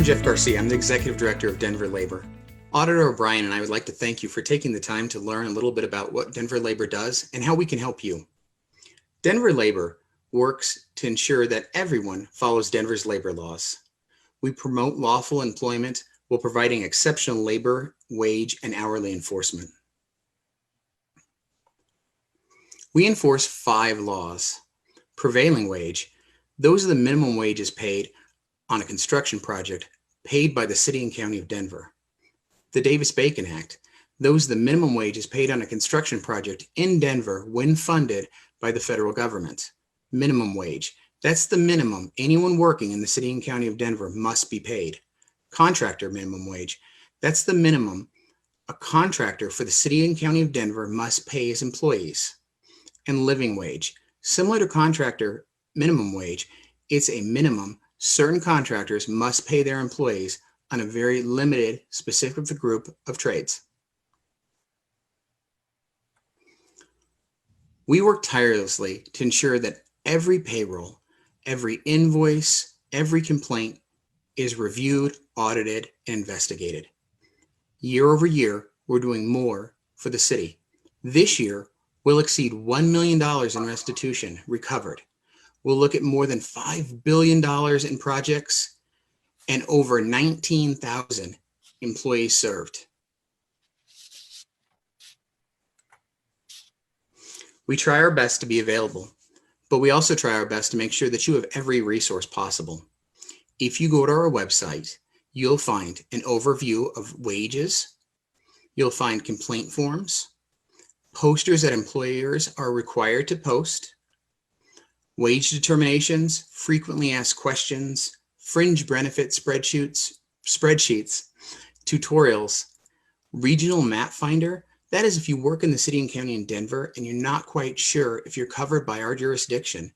I'm Jeff Garcia. I'm the Executive Director of Denver Labor. Auditor O'Brien and I would like to thank you for taking the time to learn a little bit about what Denver Labor does and how we can help you. Denver Labor works to ensure that everyone follows Denver's labor laws. We promote lawful employment while providing exceptional labor, wage, and hourly enforcement. We enforce 5 laws. Prevailing wage, those are the minimum wages paid on a construction project paid by the City and County of Denver. The Davis-Bacon Act, those are the minimum wages paid on a construction project in Denver when funded by the federal government. Minimum wage, that's the minimum anyone working in the City and County of Denver must be paid. Contractor minimum wage, that's the minimum a contractor for the City and County of Denver must pay his employees. And living wage, similar to contractor minimum wage, it's a minimum certain contractors must pay their employees on a very limited, specific group of trades. We work tirelessly to ensure that every payroll, every invoice, every complaint is reviewed, audited, and investigated. Year over year, we're doing more for the city. This year, we'll exceed $1 million in restitution recovered. We'll look at more than $5 billion in projects and over 19,000 employees served. We try our best to be available, but we also try our best to make sure that you have every resource possible. If you go to our website, you'll find an overview of wages. You'll find complaint forms, posters that employers are required to post, wage determinations, frequently asked questions, fringe benefit spreadsheets, tutorials, regional map finder. That is if you work in the city and county in Denver and you're not quite sure if you're covered by our jurisdiction,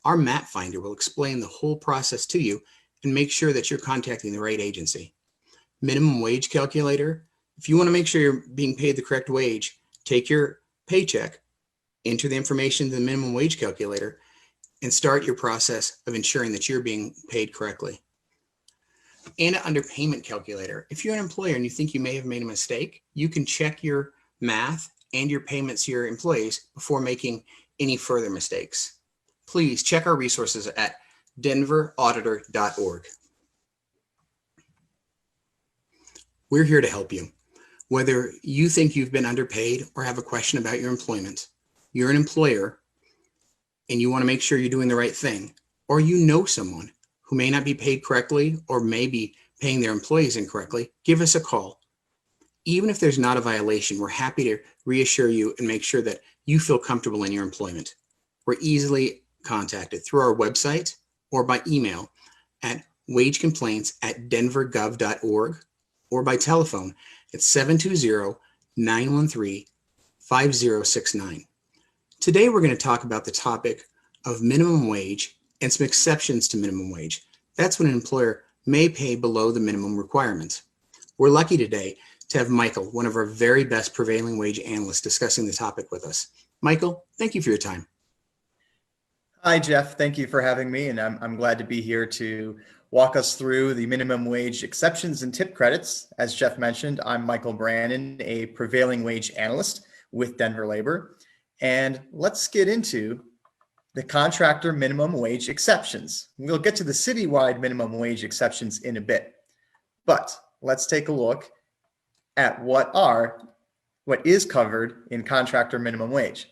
our map finder will explain the whole process to you and make sure that you're contacting the right agency. Minimum wage calculator. If you want to make sure you're being paid the correct wage, take your paycheck, enter the information in the minimum wage calculator, and start your process of ensuring that you're being paid correctly. And an underpayment calculator. If you're an employer and you think you may have made a mistake, you can check your math and your payments to your employees before making any further mistakes. Please check our resources at denverauditor.org. We're here to help you. Whether you think you've been underpaid or have a question about your employment, you're an employer and you want to make sure you're doing the right thing, or you know someone who may not be paid correctly or may be paying their employees incorrectly, give us a call. Even if there's not a violation, we're happy to reassure you and make sure that you feel comfortable in your employment. We're easily contacted through our website or by email at wagecomplaints@denvergov.org or by telephone at 720-913-5069. Today, we're going to talk about the topic of minimum wage and some exceptions to minimum wage. That's when an employer may pay below the minimum requirement. We're lucky today to have Michael, one of our very best prevailing wage analysts, discussing the topic with us. Michael, thank you for your time. Hi, Jeff. Thank you for having me, and I'm glad to be here to walk us through the minimum wage exceptions and tip credits. As Jeff mentioned, I'm Michael Brannon, a prevailing wage analyst with Denver Labor. And let's get into the contractor minimum wage exceptions. We'll get to the citywide minimum wage exceptions in a bit, but let's take a look at what is covered in contractor minimum wage.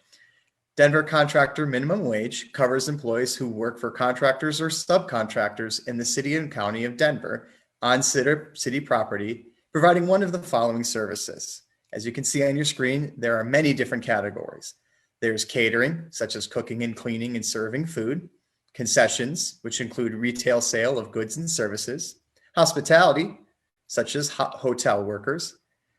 Denver contractor minimum wage covers employees who work for contractors or subcontractors in the city and county of Denver on city property, providing one of the following services. As you can see on your screen, there are many different categories. There's catering, such as cooking and cleaning and serving food, concessions, which include retail sale of goods and services, hospitality, such as hotel workers,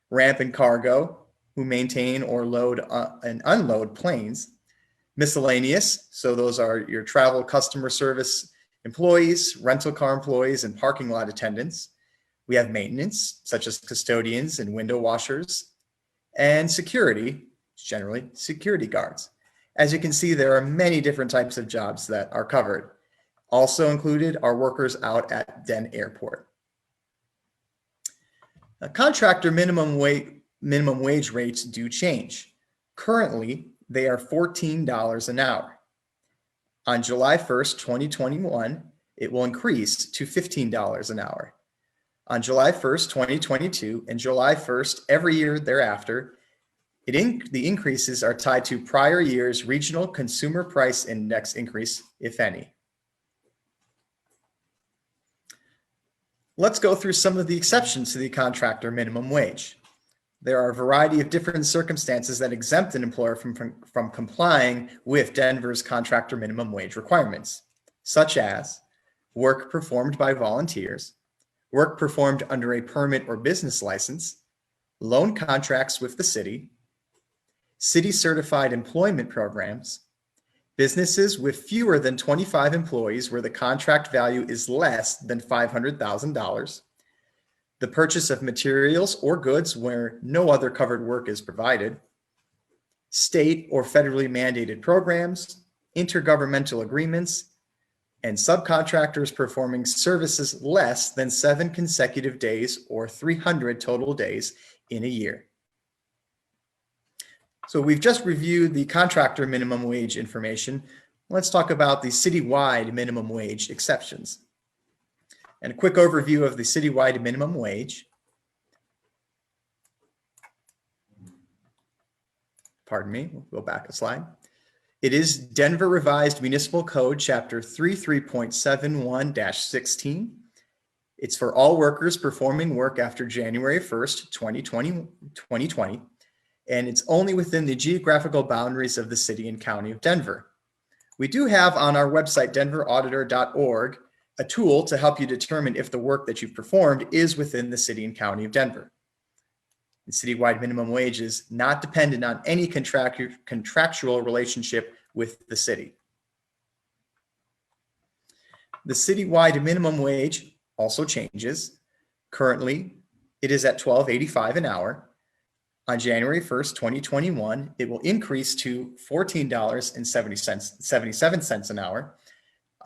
ramp and cargo, who maintain or load and unload planes, miscellaneous, so those are your travel customer service employees, rental car employees, and parking lot attendants. We have maintenance, such as custodians and window washers, and security, generally security guards. As you can see, there are many different types of jobs that are covered. Also included are workers out at Den Airport. Contractor minimum wage rates do change. Currently, they are $14 an hour. On July 1st, 2021, it will increase to $15 an hour. On July 1st, 2022, and July 1st every year thereafter, the increases are tied to prior year's regional consumer price index increase, if any. Let's go through some of the exceptions to the contractor minimum wage. There are a variety of different circumstances that exempt an employer from complying with Denver's contractor minimum wage requirements, such as work performed by volunteers, work performed under a permit or business license, loan contracts with the city certified employment programs, businesses with fewer than 25 employees where the contract value is less than $500,000, the purchase of materials or goods where no other covered work is provided, state or federally mandated programs, intergovernmental agreements, and subcontractors performing services less than 7 consecutive days or 300 total days in a year. So we've just reviewed the contractor minimum wage information. Let's talk about the citywide minimum wage exceptions. And a quick overview of the citywide minimum wage. Pardon me, we'll go back a slide. It is Denver Revised Municipal Code, Chapter 33.71-16. It's for all workers performing work after January 1st, 2020, and it's only within the geographical boundaries of the city and county of Denver. We do have on our website, denverauditor.org, a tool to help you determine if the work that you've performed is within the city and county of Denver. The citywide minimum wage is not dependent on any contractual relationship with the city. The citywide minimum wage also changes. Currently, it is at $12.85 an hour. On January 1st, 2021, it will increase to $14.77 an hour.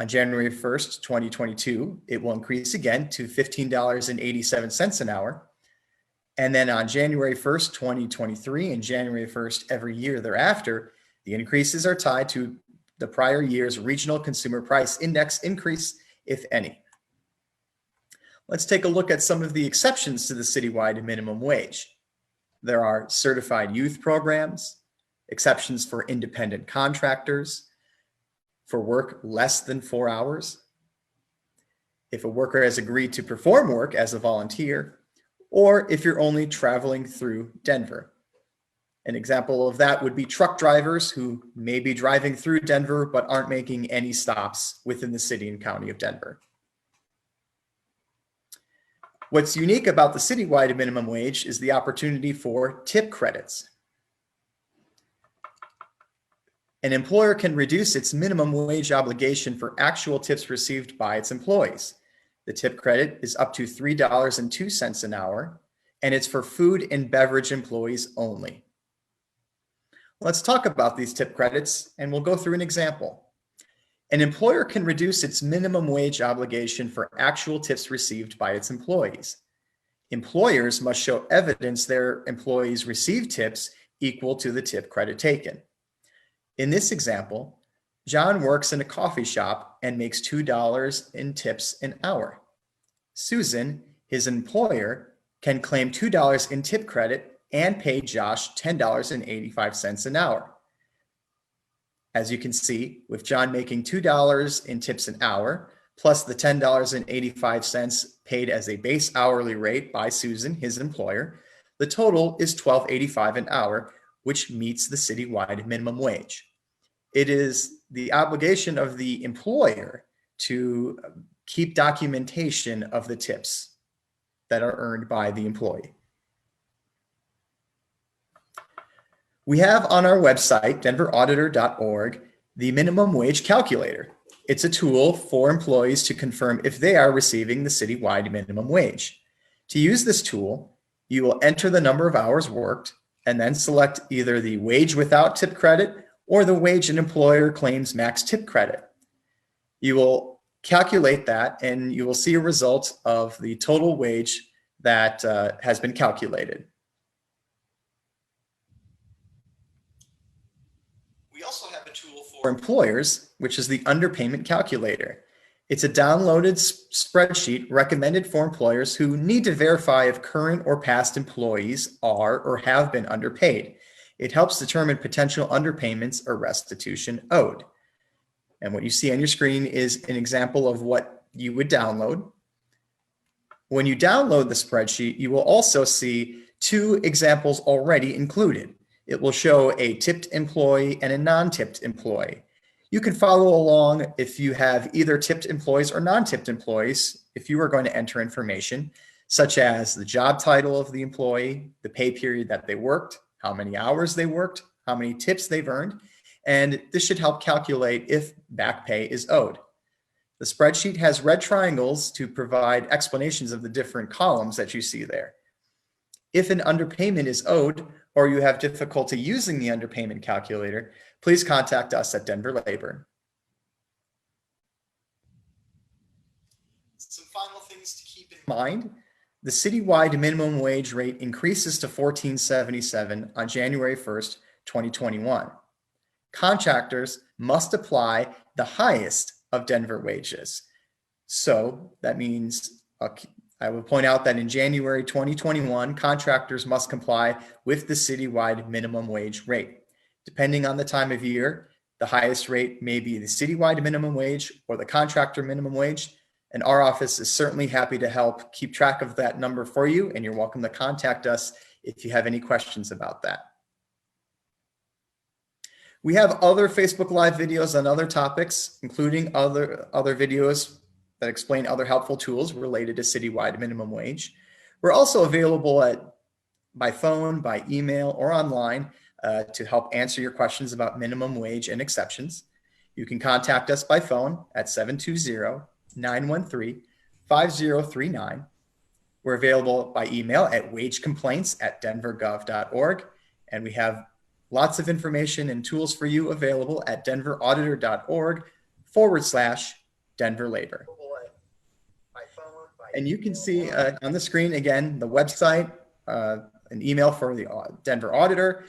On January 1st, 2022, it will increase again to $15.87 an hour. And then on January 1st, 2023 and January 1st every year thereafter, the increases are tied to the prior year's regional consumer price index increase, if any. Let's take a look at some of the exceptions to the citywide minimum wage. There are certified youth programs, exceptions for independent contractors, for work less than 4 hours, if a worker has agreed to perform work as a volunteer, or if you're only traveling through Denver. An example of that would be truck drivers who may be driving through Denver but aren't making any stops within the city and county of Denver. What's unique about the citywide minimum wage is the opportunity for tip credits. An employer can reduce its minimum wage obligation for actual tips received by its employees. The tip credit is up to $3.02 an hour, and it's for food and beverage employees only. Let's talk about these tip credits, and we'll go through an example. An employer can reduce its minimum wage obligation for actual tips received by its employees. Employers must show evidence their employees receive tips equal to the tip credit taken. In this example, John works in a coffee shop and makes $2 in tips an hour. Susan, his employer, can claim $2 in tip credit and pay Josh $10.85 an hour. As you can see, with John making $2 in tips an hour, plus the $10.85 paid as a base hourly rate by Susan, his employer, the total is $12.85 an hour, which meets the citywide minimum wage. It is the obligation of the employer to keep documentation of the tips that are earned by the employee. We have on our website, denverauditor.org, the minimum wage calculator. It's a tool for employees to confirm if they are receiving the citywide minimum wage. To use this tool, you will enter the number of hours worked and then select either the wage without tip credit or the wage an employer claims max tip credit. You will calculate that and you will see a result of the total wage that has been calculated. We also have a tool for employers, which is the underpayment calculator. It's a downloaded spreadsheet recommended for employers who need to verify if current or past employees are or have been underpaid. It helps determine potential underpayments or restitution owed. And what you see on your screen is an example of what you would download. When you download the spreadsheet, you will also see two examples already included. It will show a tipped employee and a non-tipped employee. You can follow along if you have either tipped employees or non-tipped employees if you are going to enter information such as the job title of the employee, the pay period that they worked, how many hours they worked, how many tips they've earned, and this should help calculate if back pay is owed. The spreadsheet has red triangles to provide explanations of the different columns that you see there. If an underpayment is owed or you have difficulty using the underpayment calculator, please contact us at Denver Labor. Some final things to keep in mind. The citywide minimum wage rate increases to $14.77 on January 1st, 2021. Contractors must apply the highest of Denver wages. So that means I will point out that in January 2021, contractors must comply with the citywide minimum wage rate. Depending on the time of year, the highest rate may be the citywide minimum wage or the contractor minimum wage. And our office is certainly happy to help keep track of that number for you. And you're welcome to contact us if you have any questions about that. We have other Facebook Live videos on other topics, including other videos that explain other helpful tools related to citywide minimum wage. We're also available by phone, by email, or online to help answer your questions about minimum wage and exceptions. You can contact us by phone at 720-913-5039. We're available by email at wagecomplaints@denvergov.org. And we have lots of information and tools for you available at denverauditor.org/Denver Labor. And you can see on the screen, again, the website, an email for the Denver Auditor,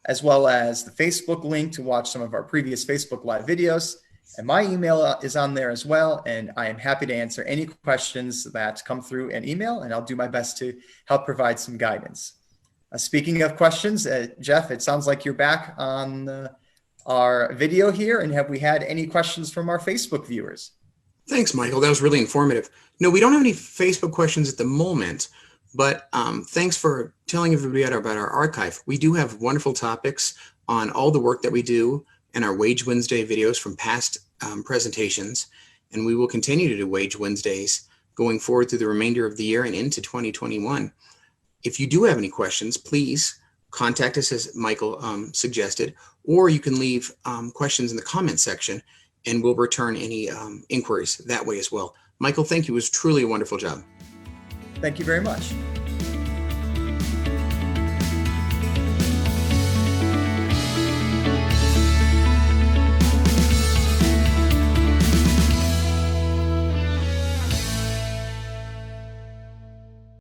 as well as the Facebook link to watch some of our previous Facebook Live videos. And my email is on there as well. And I am happy to answer any questions that come through an email, and I'll do my best to help provide some guidance. Speaking of questions, Jeff, it sounds like you're back on our video here. And have we had any questions from our Facebook viewers? Thanks, Michael. That was really informative. No, we don't have any Facebook questions at the moment, but thanks for telling everybody about our archive. We do have wonderful topics on all the work that we do and our Wage Wednesday videos from past presentations. And we will continue to do Wage Wednesdays going forward through the remainder of the year and into 2021. If you do have any questions, please contact us as Michael suggested, or you can leave questions in the comment section and we'll return any inquiries that way as well. Michael, thank you. It was truly a wonderful job. Thank you very much.